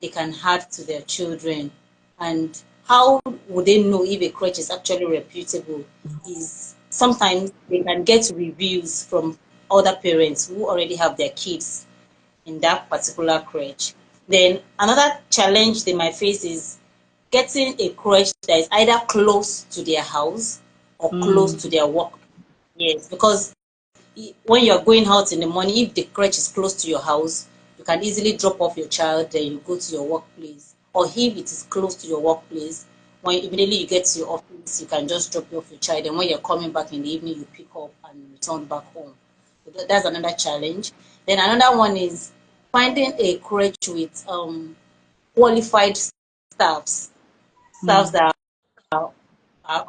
they can add to their children. And how would they know if a crèche is actually reputable? Is sometimes they can get reviews from other parents who already have their kids in that particular crèche. Then another challenge they might face is getting a crèche that is either close to their house or close to their work. Yes, because when you're going out in the morning, if the crèche is close to your house, you can easily drop off your child, then you go to your workplace. Or if it is close to your workplace, when immediately you get to your office, you can just drop off your child. And when you're coming back in the evening, you pick up and return back home. So that's another challenge. Then another one is finding a crèche with qualified staffs that are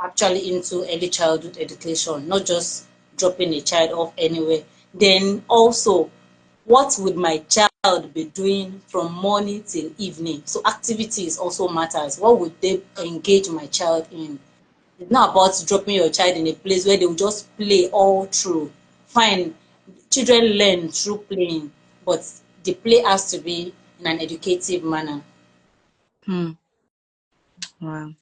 actually into early childhood education, not just dropping a child off anywhere. Then also, what would my child be doing from morning till evening? So activities also matters. What would they engage my child in? It's not about dropping your child in a place where they will just play all through. Fine, children learn through playing, but the play has to be in an educative manner. Wow.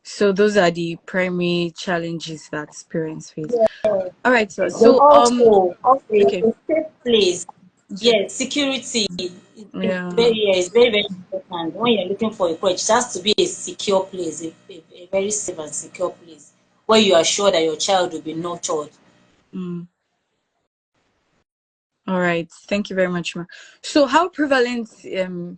So those are the primary challenges that parents face. Yeah. All right, so Also okay. a safe place. Yes, security Yeah. is very, very important. When you're looking for a crèche, it has to be a secure place, a very safe and secure place where you are sure that your child will be nurtured. All right. Thank you very much, Ma. So how prevalent is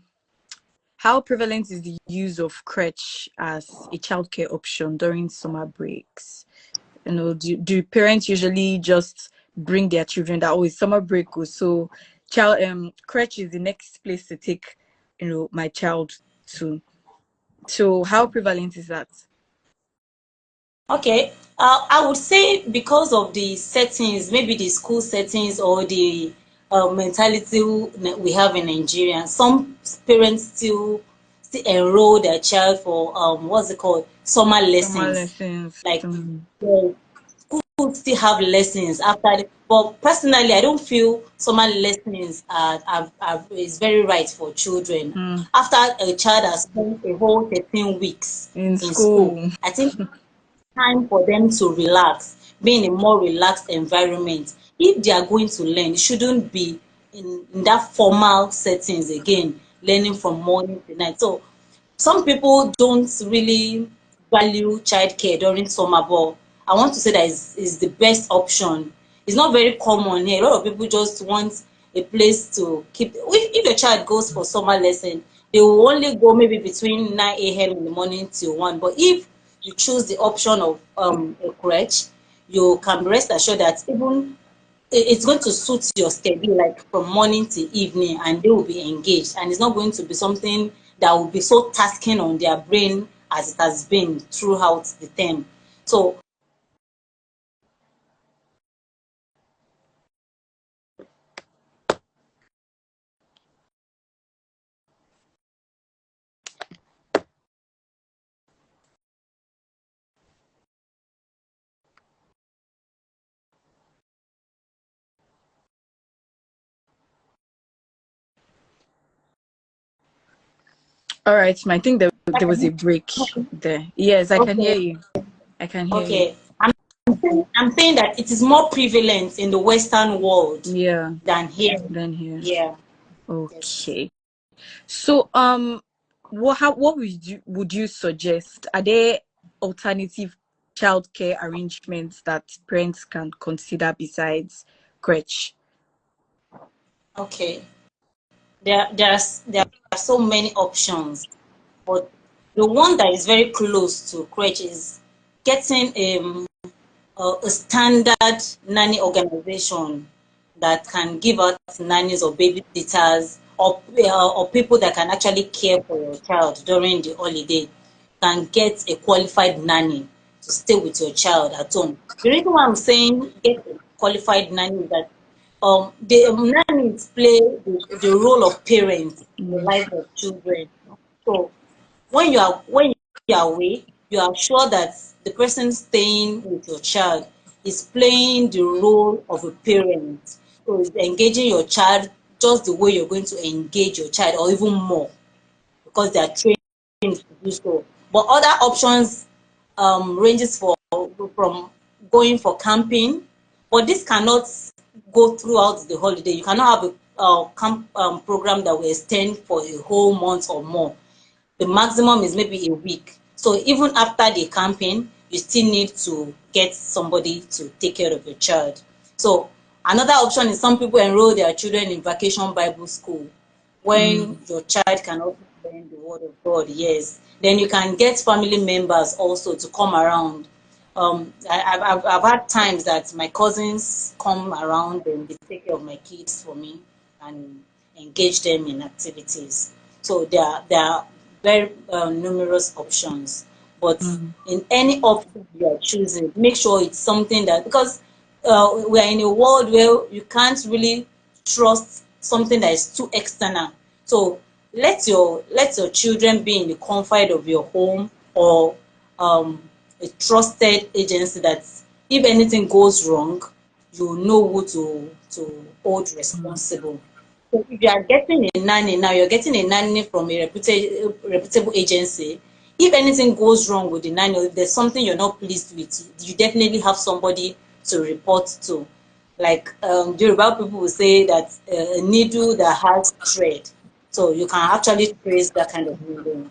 the use of crèche as a childcare option during summer breaks? Do parents usually just bring their children that it's summer break, so crèche is the next place to take my child to? So how prevalent is that? Okay, I would say because of the settings, maybe the school settings or the mentality we have in Nigeria, some parents still enroll their child for what's it called, summer Summer lessons. lessons. Like the school still have lessons after. But personally, I don't feel summer lessons is very right for children. After a child has spent a whole 13 weeks In in school, school. I think time for them to relax, be in a more relaxed environment. If they are going to learn, it shouldn't be in that formal settings again, learning from morning to night. So some people don't really value childcare during summer, but I want to say that is the best option. It's not very common here. A lot of people just want a place to keep. If your child goes for summer lesson, they will only go maybe between 9 a.m. in the morning till 1. But if you choose the option of a crèche, you can rest assured that even it's going to suit your schedule, like from morning to evening, and they will be engaged. And it's not going to be something that will be so tasking on their brain as it has been throughout the term. So All right, I think there was a break there. Yes, I can hear okay, you. I can hear you. okay. I'm saying that it is more prevalent in the Western world Yeah, than here. then here. Yeah. Yes. Okay. So what would you suggest? Are there alternative childcare arrangements that parents can consider besides crèche? Okay. There are so many options, but the one that is very close to crèche is getting a standard nanny organization that can give out nannies or babysitters or people that can actually care for your child during the holiday. Can get a qualified nanny to stay with your child at home. The reason why I'm saying get a qualified nanny is that the nannies play the role of parents in the life of children. So when you are away, you are sure that the person staying with your child is playing the role of a parent. So it's engaging your child just the way you're going to engage your child, or even more, because they are trained to do so. But other options ranges from going for camping, but this cannot go throughout the holiday. You cannot have a camp program that will extend for a whole month or more. The maximum is maybe a week. So even after the camping, you still need to get somebody to take care of your child. So another option is some people enroll their children in vacation Bible school when Mm. your child cannot learn the word of God. Yes, then you can get family members also to come around. I've had times that my cousins come around and they take care of my kids for me and engage them in activities. So there are very numerous options, but Mm. in any option you are choosing, make sure it's something that, because we are in a world where you can't really trust something that is too external. So let your children be in the comfort of your home, or um, a trusted agency that if anything goes wrong, you know who to hold Mm. responsible. So if you are getting a nanny now, you're getting a nanny from a reputable agency. If anything goes wrong with the nanny, or if there's something you're not pleased with, you definitely have somebody to report to. Like Yoruba people will say that a needle that has thread. So you can actually trace that kind of needle.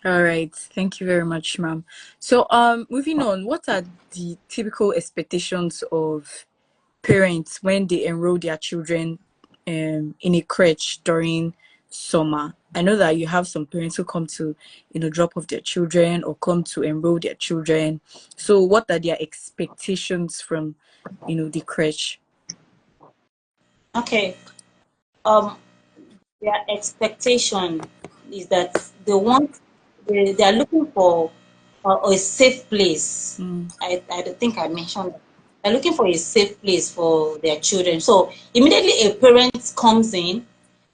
All right. Thank you very much, ma'am. So, moving on, what are the typical expectations of parents when they enroll their children in a crèche during summer? I know that you have some parents who come to, drop off their children or come to enroll their children. So, what are their expectations from, the crèche? Okay. Um, their expectation is that they are looking for a safe place. Mm. I don't think I mentioned that. They're looking for a safe place for their children. So immediately a parent comes in,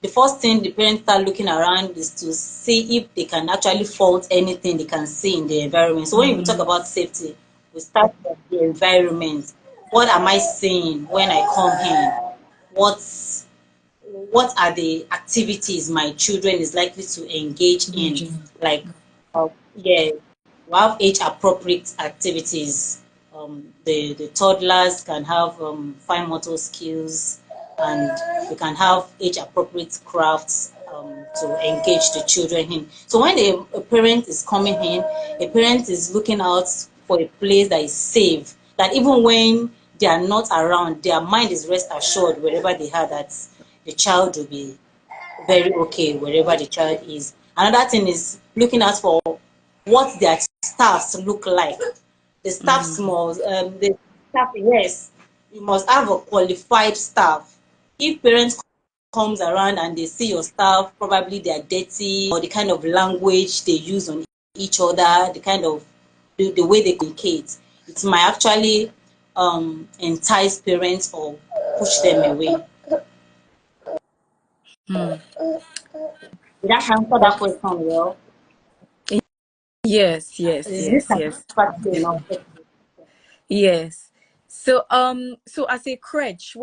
the first thing the parents start looking around is to see if they can actually fault anything they can see in the environment. So when we talk Mm. about safety, we start with the environment. What am I seeing when I come in? What's what are the activities my children is likely to engage in? Engaging. Like, yeah, we have age appropriate activities. The toddlers can have fine motor skills, and we can have age appropriate crafts to engage the children in. So when a parent is coming in, a parent is looking out for a place that is safe, that even when they are not around, their mind is rest assured wherever they are that the child will be very okay wherever the child is. Another thing is looking out for what their staffs look like. The staffs Mm. must, the staff, yes, you must have a qualified staff. If parents comes around and they see your staff, probably they are dirty, or the kind of language they use on each other, the kind of the way they communicate, it might actually entice parents or push them away. Mm. Did I answer that Well, question well? yes, yes, Is this yes, yes. satisfactory enough? Definitely. Yes. So as a crutch,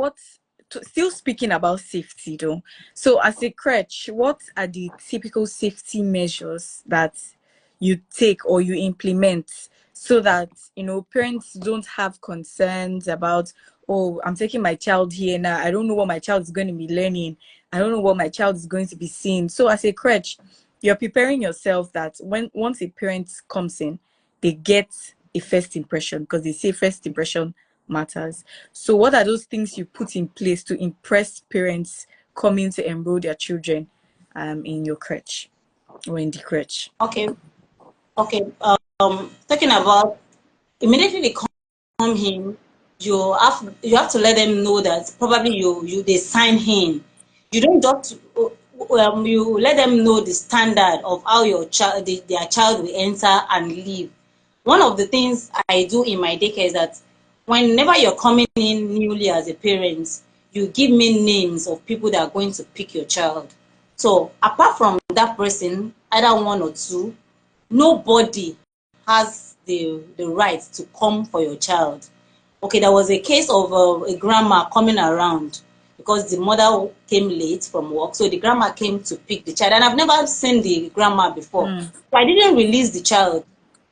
still speaking about safety though. So as a crutch, what are the typical safety measures that you take or you implement so that, parents don't have concerns about, oh, I'm taking my child here now. I don't know what my child is going to be learning. I don't know what my child is going to be seeing. So as a crutch, you're preparing yourself that once a parent comes in, they get a first impression because they say first impression matters. So, what are those things you put in place to impress parents coming to enroll their children in your crèche or in the crèche? Okay, okay. Talking about immediately they come in, you have to let them know that probably they sign in. You don't just you let them know the standard of how their child will enter and leave. One of the things I do in my daycare is that whenever you're coming in newly as a parent, you give me names of people that are going to pick your child. So apart from that person, either one or two, nobody has the right to come for your child. Okay, there was a case of a grandma coming around because the mother came late from work. So the grandma came to pick the child. And I've never seen the grandma before. Mm. So I didn't release the child.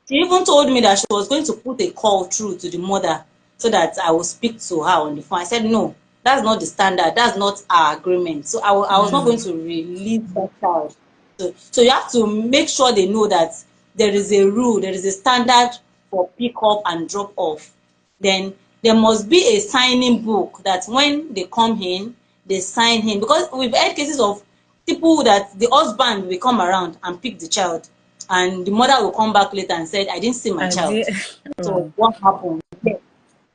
She even told me that she was going to put a call through to the mother so that I will speak to her on the phone. I said, no, that's not the standard. That's not our agreement. So I was not going to release that child. So you have to make sure they know that there is a rule, there is a standard for pick up and drop off. Then there must be a signing book that when they come in, they sign in. Because we've had cases of people that the husband will come around and pick the child, and the mother will come back later and said, I didn't see my I did. child. So Oh. what happened?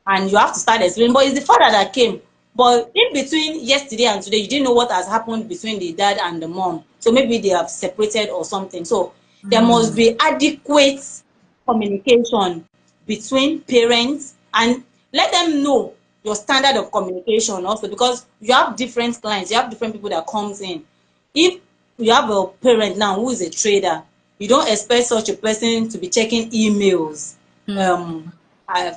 And you have to start explaining. But it's the father that came. But in between yesterday and today, you didn't know what has happened between the dad and the mom. So maybe they have separated or something. So there must be adequate communication between parents, and let them know your standard of communication also, because you have different clients, you have different people that comes in. If you have a parent now who is a trader, you don't expect such a person to be checking emails um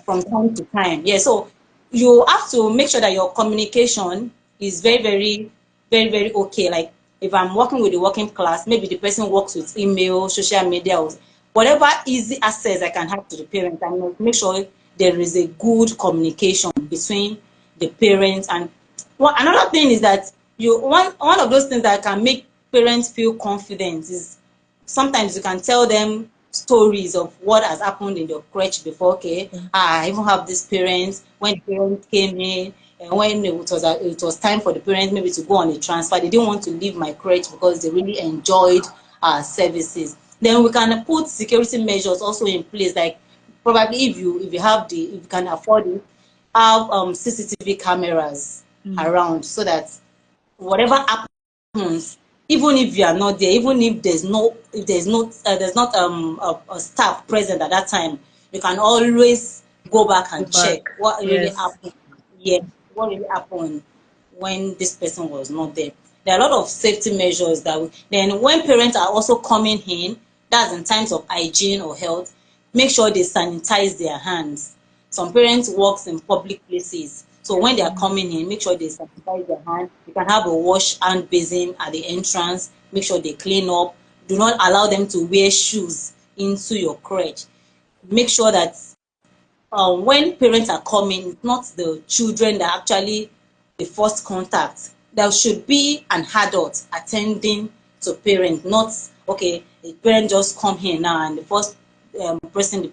from time to time. Yeah, so you have to make sure that your communication is very, very, very, very okay. Like if I'm working with the working class, maybe the person works with email, social media, or whatever easy access I can have to the parent. I must make sure there is a good communication between the parents. And another thing is that one of those things that can make parents feel confident is sometimes you can tell them stories of what has happened in your crèche before. Okay, I even have these parents, when the parents came in, and when it was time for the parents maybe to go on a transfer, they didn't want to leave my crèche because they really enjoyed our services. Then we can put security measures also in place, like probably if you can afford it, have CCTV cameras around, so that whatever happens, even if you are not there, even if there's not a staff present at that time, you can always go back Go and back. check what really Yes. happened. Yeah, what really happened when this person was not there. There are a lot of safety measures then when parents are also coming in, that's in times of hygiene or health, make sure they sanitize their hands. Some parents works in public places, so when they are coming in, make sure they sanitize their hand. You can have a wash hand basin at the entrance, make sure they clean up. Do not allow them to wear shoes into your crèche. Make sure that when parents are coming, it's not the children that actually the first contact. There should be an adult attending to parent, not okay, the parent just come here now and the first person the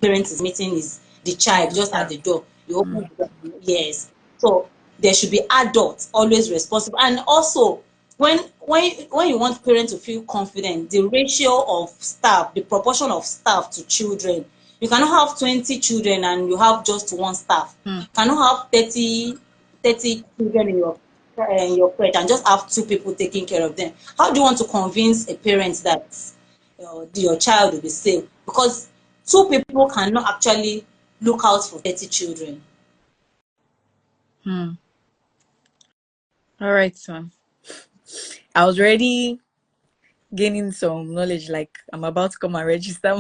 parent is meeting is the child just at the door. You open the door, yes. So there should be adults always responsible. And also when you want parents to feel confident, the ratio of staff, the proportion of staff to children, you cannot have 20 children and you have just one staff. You cannot have 30 children in your crèche and just have two people taking care of them. How do you want to convince a parent that your child will be safe? Because two people cannot actually look out for 30 children. All right, so I was already gaining some knowledge, like I'm about to come and register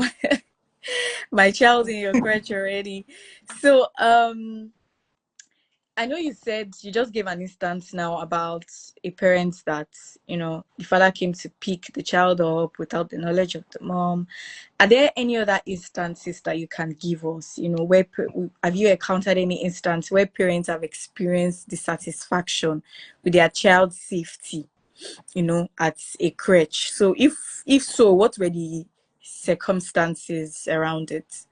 my child in your crèche already. So I know you said you just gave an instance now about a parent that, the father came to pick the child up without the knowledge of the mom. Are there any other instances that you can give us? Where have you encountered any instance where parents have experienced dissatisfaction with their child's safety, at a crèche? So if so, what were the circumstances around it?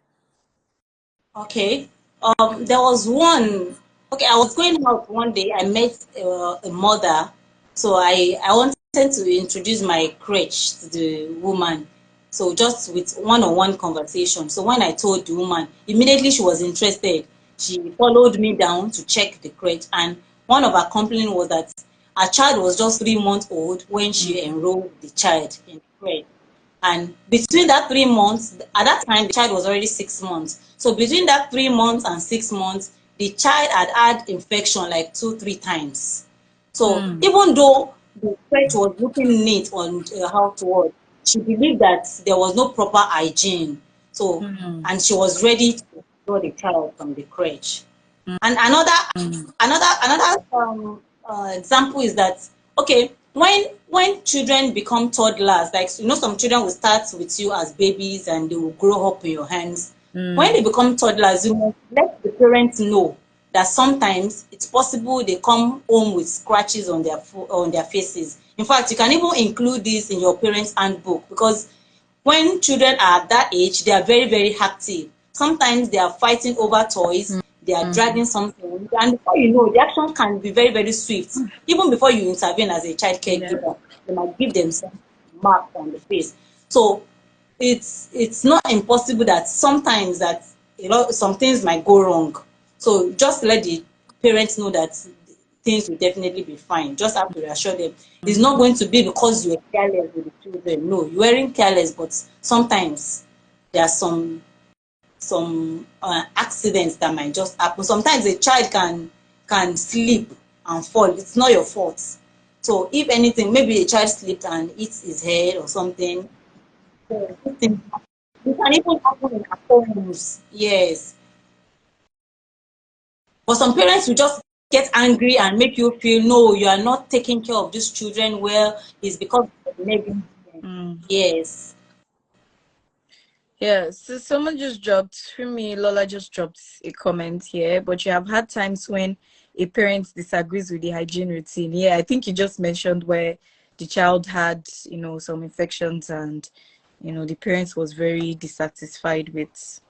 Okay. There was one. Okay, I was going out one day. I met a mother, so I wanted to introduce my crèche to the woman. So just with one-on-one conversation. So when I told the woman, immediately she was interested. She followed me down to check the crèche, and one of her complaints was that her child was just 3 months old when she enrolled the child in the crèche. And between that 3 months, at that time, the child was already 6 months. So between that 3 months and 6 months, the child had had infection like 2, 3 times. So even though the crèche was looking neat on how to work, she believed that there was no proper hygiene. So, and she was ready to withdraw the child from the crèche. And another example is that, okay, when children become toddlers, like some children will start with you as babies and they will grow up in your hands. When they become toddlers, you must let the parents know that sometimes it's possible they come home with scratches on on their faces. In fact, you can even include this in your parents' handbook, because when children are at that age, they are very, very active. Sometimes they are fighting over toys, they are Mm-hmm. dragging something, and before you know, the action can be very, very swift. Even before you intervene as a child Yeah. caregiver, they might give themselves mark on the face. So it's not impossible that sometimes that some things might go wrong. So just let the parents know that things will definitely be fine. Just have to reassure them. It's not going to be because you're careless with the children. No, you weren't careless, but sometimes there are some accidents that might just happen. Sometimes a child can sleep and fall. It's not your fault. So if anything, maybe a child slipped and hit his head or something. So these things it can even happen in our homes. Yes. But some parents will just get angry and make you feel, no, you are not taking care of these children well. It's because of the negligence. Mm. Yes. Yeah, so someone just dropped, for me, Lola just dropped a comment here, but you have had times when a parent disagrees with the hygiene routine. Yeah, I think you just mentioned where the child had, some infections and, the parent was very dissatisfied with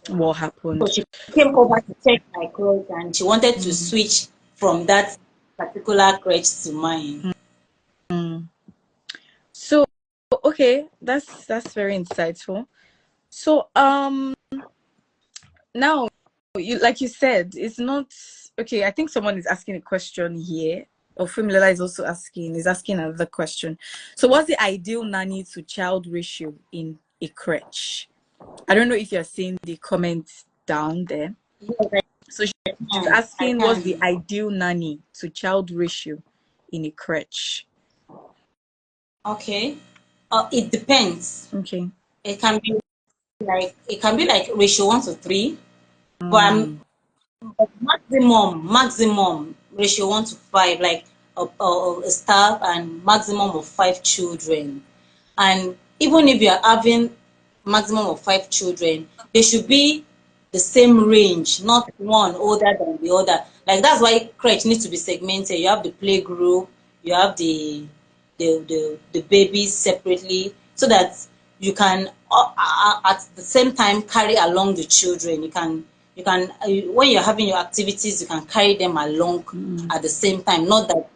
what So happened. she came over to check my clothes and she wanted to Mm. switch from that particular crèche to mine. Mm. So, okay, that's very insightful. So, now, like you said, it's not okay. I think someone is asking a question here, or Fumila is asking another question. So, what's the ideal nanny to child ratio in a crèche? I don't know if you're seeing the comments down there. Yes, So she's I asking, what's the can. ideal nanny to child ratio in a crèche? Okay. It depends. Okay. It can be it can be like ratio 1 to 3, but Mm. maximum ratio 1 to 5, like a staff and maximum of 5 children. And even if you are having maximum of 5 children, they should be the same range, not one older than the other. Like that's why crèche needs to be segmented. You have the play group, you have the babies separately, so that you can at the same time carry along the children. You can when you're having your activities, you can carry them along Mm. at the same time. Not that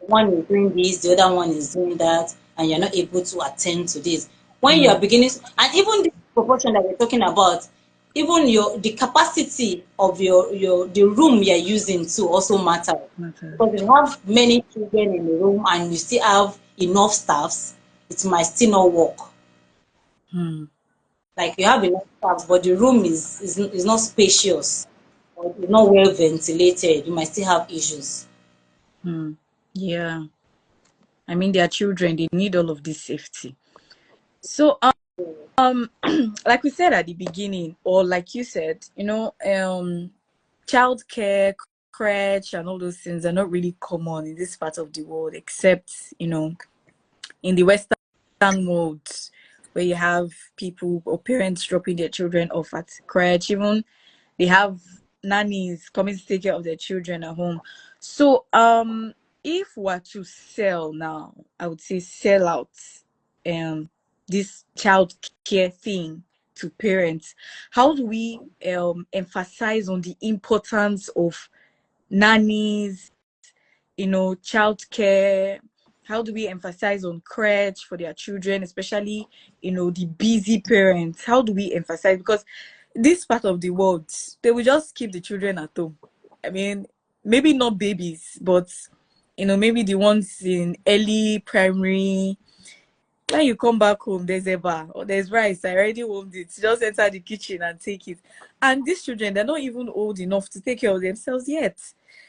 one is doing this, the other one is doing that, and you're not able to attend to this. When you Mm. are beginning, and even the proportion that we're talking about, even the capacity of the room you're using to also matter. Matter. Because if you have many children in the room and you still have enough staffs, it might still not work. Hmm. Like you have enough staffs, but the room is not spacious or it's not well ventilated, you might still have issues. Hmm. Yeah. I mean, they are children, they need all of this safety. So, like we said at the beginning, or like you said, childcare, crèche, and all those things are not really common in this part of the world, except, in the Western world, where you have people or parents dropping their children off at crèche. Even they have nannies coming to take care of their children at home. So, if we're to sell now, I would say sell out this child care thing to parents. How do we emphasize on the importance of nannies, childcare? How do we emphasize on crèche for their children, especially, the busy parents? How do we emphasize? Because this part of the world, they will just keep the children at home. I mean, maybe not babies, but, maybe the ones in early primary. When you come back home, there's a bar or there's rice. I already warmed it. Just enter the kitchen and take it. And these children, they're not even old enough to take care of themselves yet.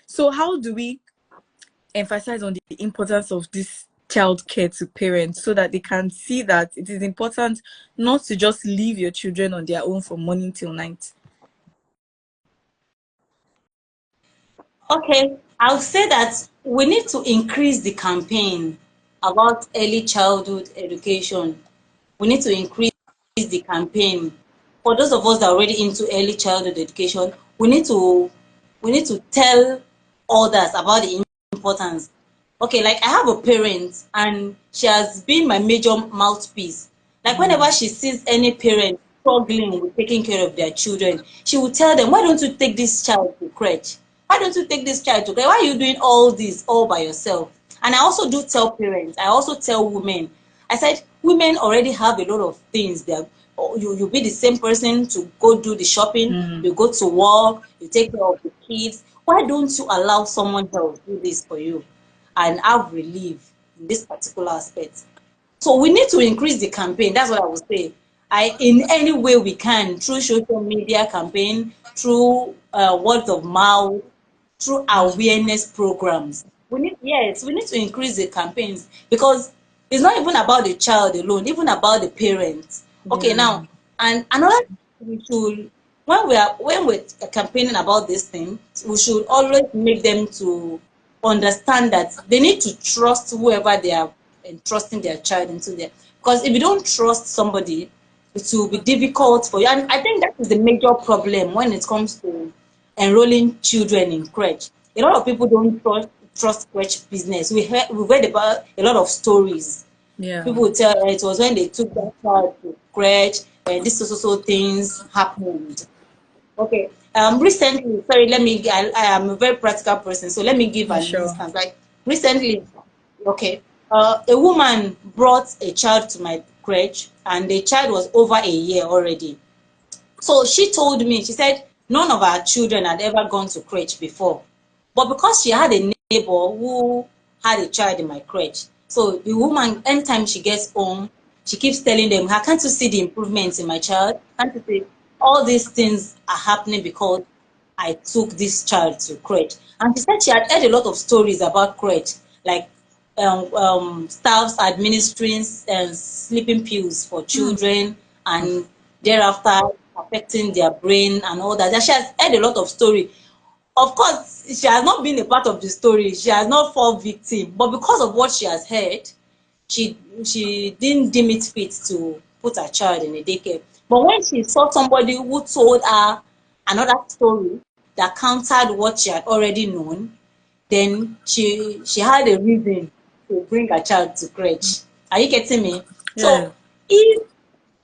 So how do we emphasize on the importance of this child care to parents so that they can see that it is important not to just leave your children on their own from morning till night? Okay, I'll say that we need to increase the campaign about early childhood education. We need to increase the campaign. For those of us that are already into early childhood education, we need to tell others about the importance. Okay, like I have a parent and she has been my major mouthpiece. Like whenever Mm. she sees any parent struggling with taking care of their children, she will tell them, why don't you take this child to crèche? Why don't you take this child to crèche? Why are you doing all this all by yourself? And I also do tell parents, I also tell women, I said, women already have a lot of things. You be the same person to go do the shopping, Mm. you go to work, you take care of the kids. Why don't you allow someone else do this for you and have relief in this particular aspect? So we need to increase the campaign. That's what I would say. In any way we can, through social media campaign, through word of mouth, through Mm. awareness programs. We need to increase the campaigns because it's not even about the child alone, even about the parents. Okay, Yeah. now, and another thing we should, when we're campaigning about this thing, we should always make them to understand that they need to trust whoever they are entrusting their child into there. Because if you don't trust somebody, it will be difficult for you. And I think that is the major problem when it comes to enrolling children in crèche. A lot of people don't trust crèche business. We've read about a lot of stories. Yeah. People will tell it was when they took that child to crèche and this so things happened. Okay. Recently, sorry, I am a very practical person, so let me give Yeah, an sure. instance. Like recently, okay, a woman brought a child to my crèche, and the child was over a year already. So she told me, she said none of our children had ever gone to crèche before. But because she had a neighbor who had a child in my crèche, so the woman, anytime she gets home, she keeps telling them, can't you see the improvements in my child? Can't you see all these things are happening because I took this child to crèche? And she said she had heard a lot of stories about crèche, like staffs administering sleeping pills for Hmm. children and thereafter affecting their brain and all that. She has heard a lot of story. Of course, she has not been a part of the story. She has not fallen victim, but because of what she has heard, she didn't deem it fit to put her child in a daycare. But when she saw somebody who told her another story that countered what she had already known, then she had a reason to bring her child to crèche. Are you getting me? Yeah. So if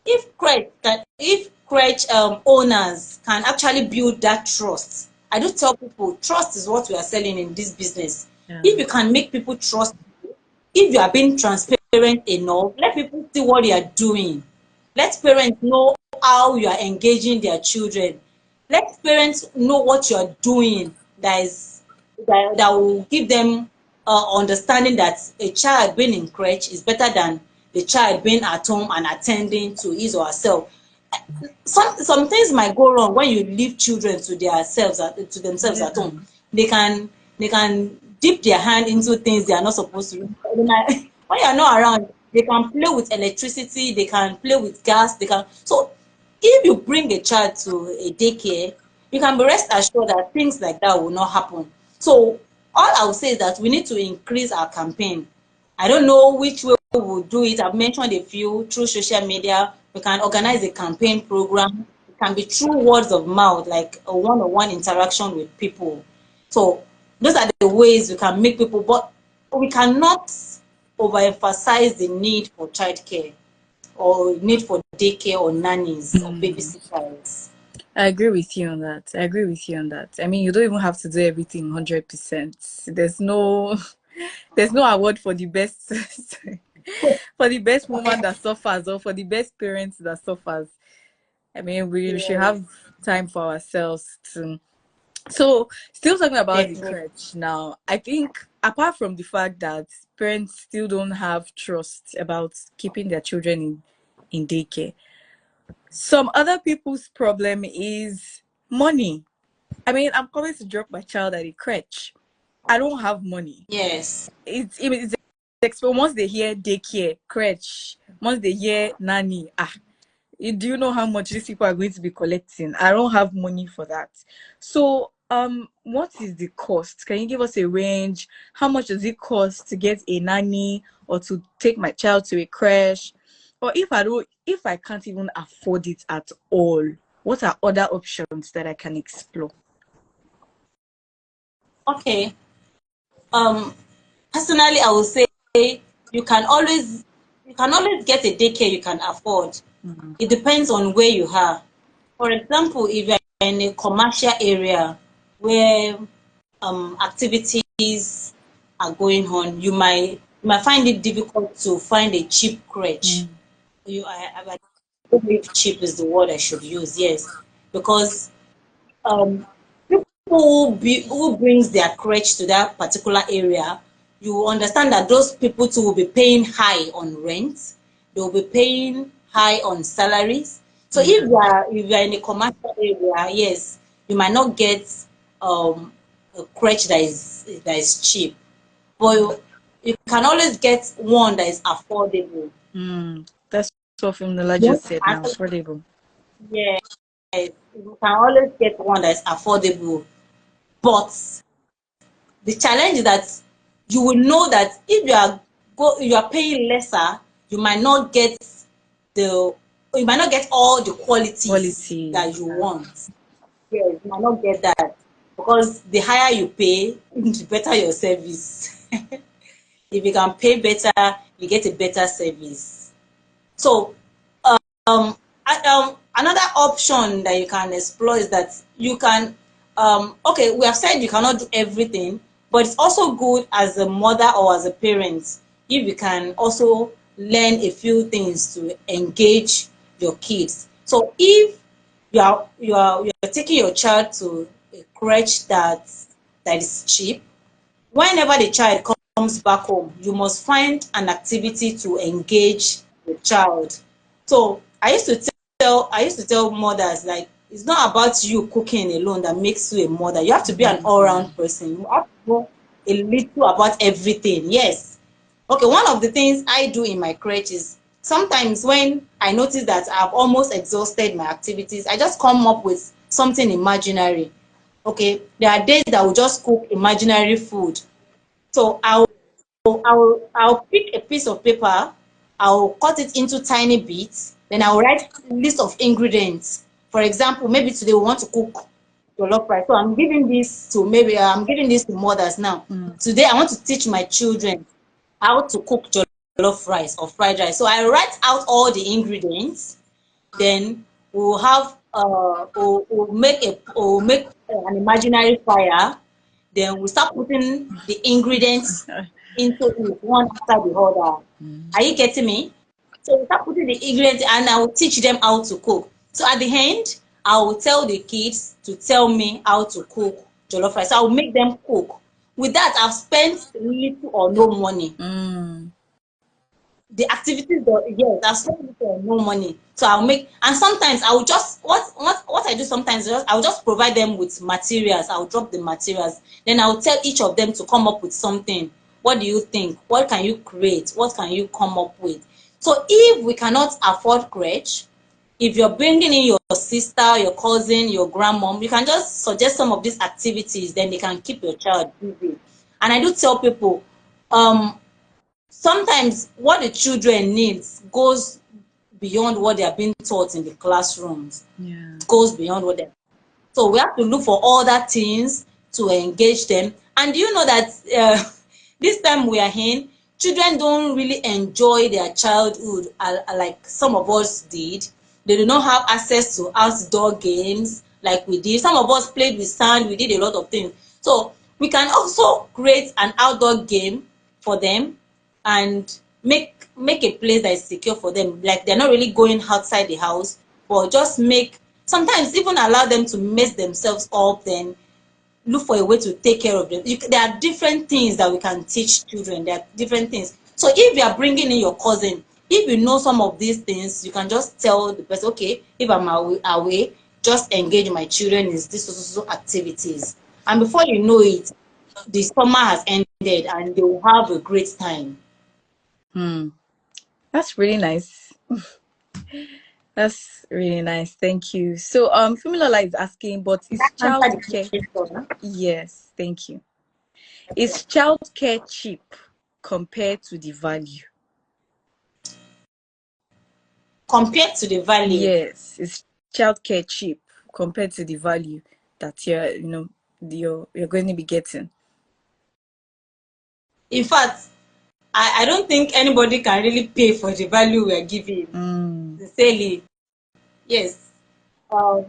if crèche owners can actually build that trust, I do tell people trust is what we are selling in this business. Yeah. If you can make people trust you, if you are being transparent enough, let people see what you are doing. Let parents know how you are engaging their children. Let parents know what you are doing that will give them understanding that a child being in crèche is better than the child being at home and attending to his or herself. Some things might go wrong when you leave children to themselves Yeah. at home. They can dip their hand into things they are not supposed to. When you are not around, they can play with electricity, they can play with gas, they can. So if you bring a child to a daycare, you can be rest assured that things like that will not happen. So all I will say is that we need to increase our campaign. I don't know which way we will do it. I've mentioned a few through social media. We can organize a campaign program. It can be through words of mouth, like a one-on-one interaction with people. So those are the ways we can make people, but we cannot overemphasize the need for childcare or need for daycare or nannies or Mm. babysitters. I agree with you on that. I agree with you on that. I mean, you don't even have to do everything 100%. There's no there's no award for the best for the best woman that suffers or for the best parents that suffers. I mean, we should Yes, have time for ourselves to. So, still talking about the definitely. crutch now, I think apart from the fact that parents still don't have trust about keeping their children in daycare, some other people's problem is money. I mean, I'm coming to drop my child at a crutch. I don't have money. Yes. Once they hear daycare, crutch, once they hear nanny, do you know how much these people are going to be collecting? I don't have money for that. So What is the cost? Can you give us a range? How much does it cost to get a nanny or to take my child to a creche? Or if I can't even afford it at all, what are other options that I can explore? Okay. Um, Personally, I would say you can always get a daycare you can afford. Mm. It depends on where you are. For example, if you're in a commercial area where activities are going on, you might find it difficult to find a cheap crèche. Mm. I don't know if cheap is the word I should use. Yes, because um, people who brings their crèche to that particular area, you understand that those people too will be paying high on rent. They will be paying high on salaries. So Yeah. if you are in a commercial area, yes, you might not get a crèche that is cheap, but you can always get one that is affordable. That's what Fumnola Yes, just said now. actually, Affordable. yes, you can always get one that is affordable, but the challenge is that you will know that if you are paying lesser, you might not get the you might not get all the qualities Quality. that you want. Yes, you might not get that because the higher you pay, the better your service. If you can pay better, you get a better service. So another option that you can explore is that you can okay, we have said you cannot do everything, but it's also good as a mother or as a parent if you can also learn a few things to engage your kids. So if you're taking your child to a crèche that is cheap, whenever the child comes back home, you must find an activity to engage the child. So I used to tell mothers, like, it's not about you cooking alone that makes you a mother. You have to be an Mm. all-round person. You have to know a little about everything. Yes. Okay, one of the things I do in my crèche is sometimes when I notice that I've almost exhausted my activities, I just come up with something imaginary. Okay, there are days that I will just cook imaginary food. So I'll pick a piece of paper, I'll cut it into tiny bits, then I'll write list of ingredients. For example, maybe today we want to cook jollof rice. So I'm giving this to mothers now. Mm. Today I want to teach my children how to cook jollof rice or fried rice. So I write out all the ingredients, then we'll make an imaginary fire, then we start putting the ingredients into it one after the other. Are you getting me? So we start putting the ingredients and I will teach them how to cook. So at the end, I will tell the kids to tell me how to cook jollof rice. So I will make them cook. With that, I've spent little or no money. Mm. The activities that, yes, I've spent little or no money. So I'll make, and sometimes I will just what I do sometimes is I will just provide them with materials. I'll drop the materials. Then I'll tell each of them to come up with something. What do you think? What can you create? What can you come up with? So if we cannot afford crèche, if you're bringing in your sister, your cousin, your grandmom, you can just suggest some of these activities, then they can keep your child busy. And I do tell people, um sometimes what the children needs goes beyond what they are being taught in the classrooms. Yeah. It goes beyond what they, so we have to look for other things to engage them. And do you know that this time we are in, children don't really enjoy their childhood like some of us did. They do not have access to outdoor games like we did. Some of us played with sand, we did a lot of things. So we can also create an outdoor game for them and make a place that is secure for them. Like, they're not really going outside the house, but just make, sometimes even allow them to mess themselves up, then look for a way to take care of them. There are different things that we can teach children. There are different things. So if you are bringing in your cousin, if you know some of these things, you can just tell the person, okay, if I'm away, just engage my children in this so activities. And before you know it, the summer has ended and they will have a great time. Hmm. That's really nice. That's really nice. Thank you. So, Fumilola is asking, but That is answer the childcare? question. Yes, thank you. Is childcare cheap compared to the value? Compared to the value. Yes, is childcare cheap compared to the value that you're going to be getting? In fact, I don't think anybody can really pay for the value we are giving. Mm, Sincerely, yes. Um,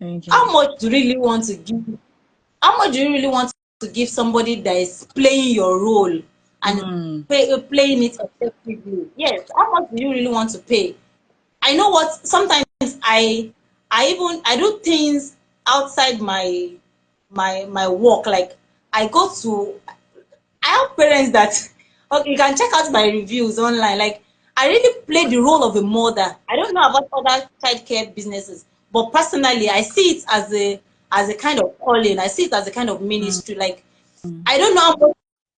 okay. how much do you really want to give? How much do you really want to give somebody that is playing your role and Mm, playing it effectively? Yes. How much do you really want to pay? I know what sometimes I do things outside my work. Like I go to I have parents that okay, you can check out my reviews online. Like I really play the role of a mother. I don't know about other childcare businesses, but personally, I see it as a kind of calling. I see it as a kind of mm, ministry. Like mm. I don't know how much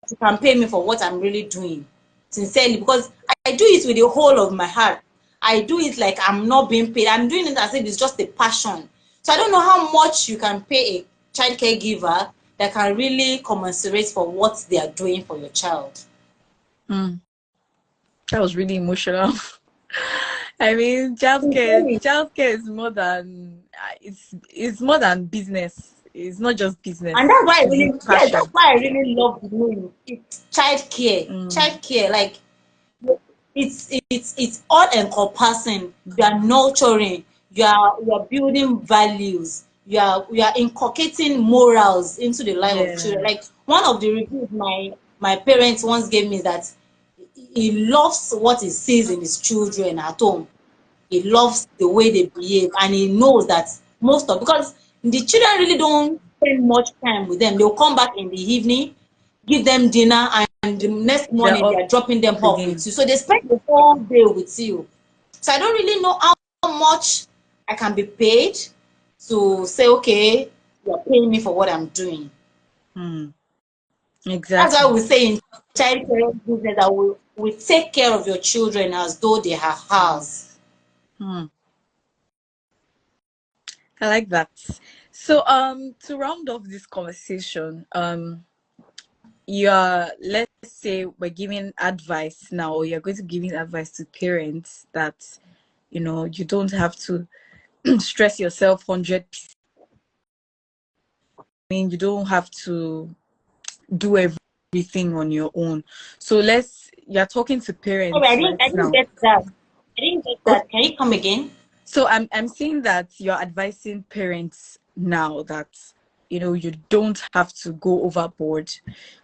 you can pay me for what I'm really doing, sincerely, because I do it with the whole of my heart. I do it like I'm not being paid. I'm doing it as if it's just a passion. So I don't know how much you can pay a child caregiver that can really commensurate for what they are doing for your child. Mm. That was really emotional. I mean, childcare is more than it's more than business. It's not just And business. that's why I It's a really, yes, that's passion. why I really love the name. It's child care. Mm, Child care, like it's all encompassing. You are nurturing, you are building values, you are inculcating morals into the life of children. yeah. Like one of the reviews my parents once gave me, that he loves what he sees in his children at home. He loves the way they behave, and he knows that most of, because the children really don't spend much time with them. They'll come back in the evening, give them dinner, and the next They're morning they up are dropping them off with again. you. So they spend the whole day with you. So I don't really know how much I can be paid to say, okay, you're paying me for what I'm doing. Mm, That's why exactly. we say in childcare business that we take care of your children as though they are ours. Mm, I like that. So, to round off this conversation, let's say we're giving advice now, or you're going to giving advice to parents that you don't have to stress yourself 100%. I mean, you don't have to do everything on your own. So you're talking to Sorry, parents I right didn't I didn't now. get that. I didn't get Oh, that. Can you come again? so I'm saying that you're advising parents now that you don't have to go overboard.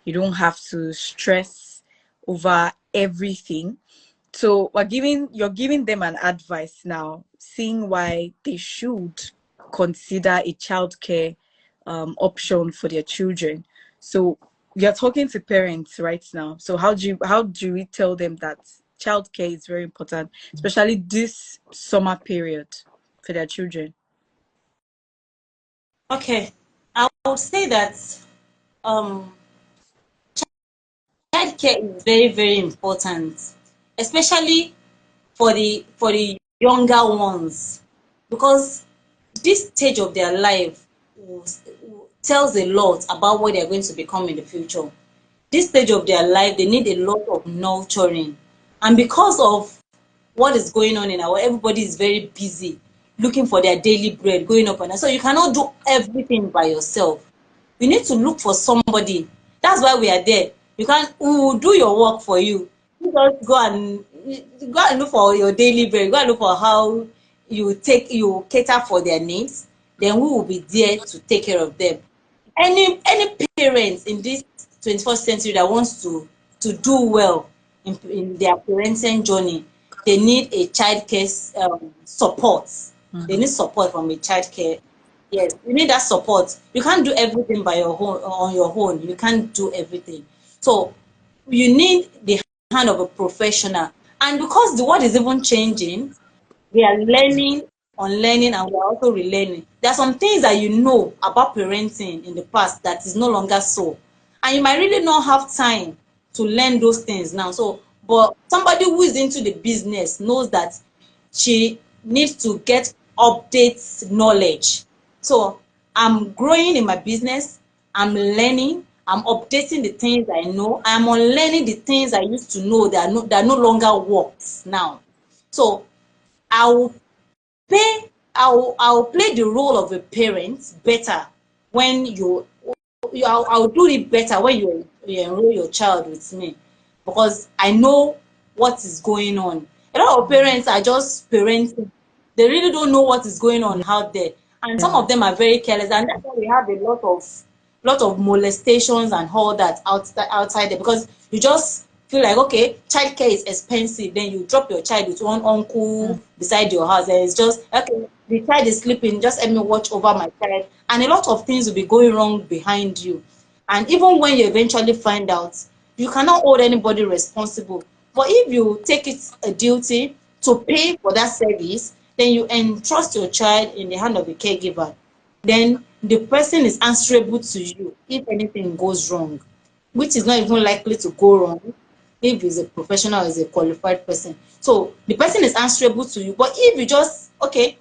You don't have to stress over everything. So you're giving them an advice now, seeing why they should consider a childcare option for their children. So you're talking to parents right now. So how do we tell them that childcare is very important, especially this summer period for their children? Okay. I would say that um childcare is very, very important, especially for the younger ones, because this stage of their life tells a lot about what they are going to become in the future. This stage of their life, they need a lot of nurturing, and because of what is going on in our, everybody is very busy looking for their daily bread, going up and down. So you cannot do everything by yourself. You need to look for somebody. That's why we are there. You can't, we will do your work for you. You just go and look for your daily bread. Go and look for how you cater for their needs. Then we will be there to take care of them. Any parents in this 21st century that wants to do well in their parenting journey, they need a childcare support. They Mhm. need support from a childcare. Yes, you need that support. You can't do everything by your own on your own. You can't do everything. So you need the hand of a professional. And because the world is even changing, we are learning, unlearning, and we are also relearning. There are some things that you know about parenting in the past that is no longer so. And you might really not have time to learn those things now. So, but somebody who is into the business knows that she need to get updates knowledge. So I'm growing in my business, I'm learning, I'm updating the things I know, I'm unlearning the things I used to know that no longer works now. So I will pay I'll play the role of a parent better when I'll do it better when you enroll your child with me, because I know what is going on. A lot of parents are just parenting. They really don't know what is going on out there. And some Yeah. of them are very careless. And that's why we have a lot of molestations and all that outside there, because you just feel like, okay, childcare is expensive. Then you drop your child with one uncle Mm. beside your house, and it's just, okay, the child is sleeping, just let me watch over my child. And a lot of things will be going wrong behind you. And even when you eventually find out, you cannot hold anybody responsible. But if you take it a duty to pay for that service, then you entrust your child in the hand of a caregiver. Then the person is answerable to you if anything goes wrong, which is not even likely to go wrong if he's a professional, is a qualified person. So the person is answerable to you. But if you just, okay,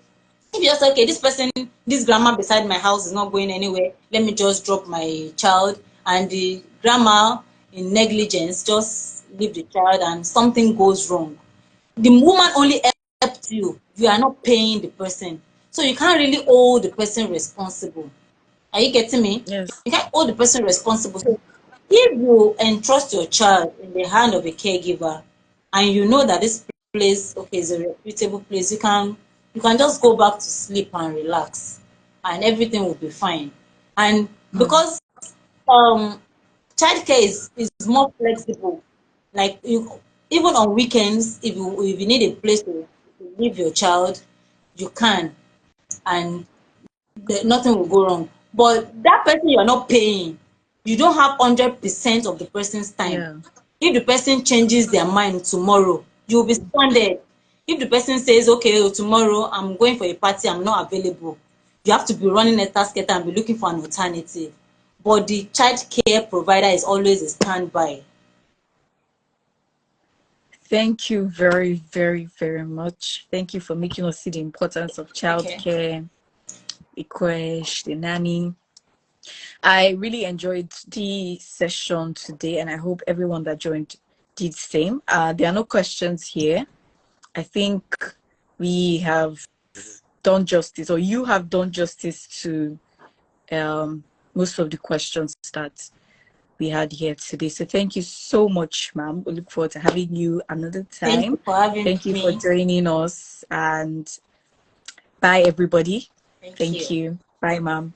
if you just say, okay, this person, this grandma beside my house is not going anywhere, let me just drop my child, and the grandma in negligence just leave the child and something goes wrong, the woman only helped you, you are not paying the person, so you can't really hold the person responsible. Are you getting me? Yes. You can't hold the person responsible. So if you entrust your child in the hand of a caregiver, and you know that this place, okay, is a reputable place, you can just go back to sleep and relax, and everything will be fine. And Mm. because um childcare is more flexible, like you, even on weekends, if you need a place to leave your child, you can, and nothing will go wrong. But that person you are not paying, you don't have 100% of the person's time. Yeah. If the person changes their mind tomorrow, you'll be stranded. If the person says, okay, tomorrow I'm going for a party, I'm not available, you have to be running a task and be looking for an alternative. But the child care provider is always a standby. Thank you very, very, very much. Thank you for making us see the importance of Okay. childcare, the creche, the nanny. I really enjoyed the session today, and I hope everyone that joined did the same. There are no questions here. I think we have done justice, or you have done justice to most of the questions that we had here today. So thank you so much, ma'am. We look forward to having you another Thank you time. for having Thank you for me. joining us, and bye, everybody. Thank Thank you. you. Bye, ma'am.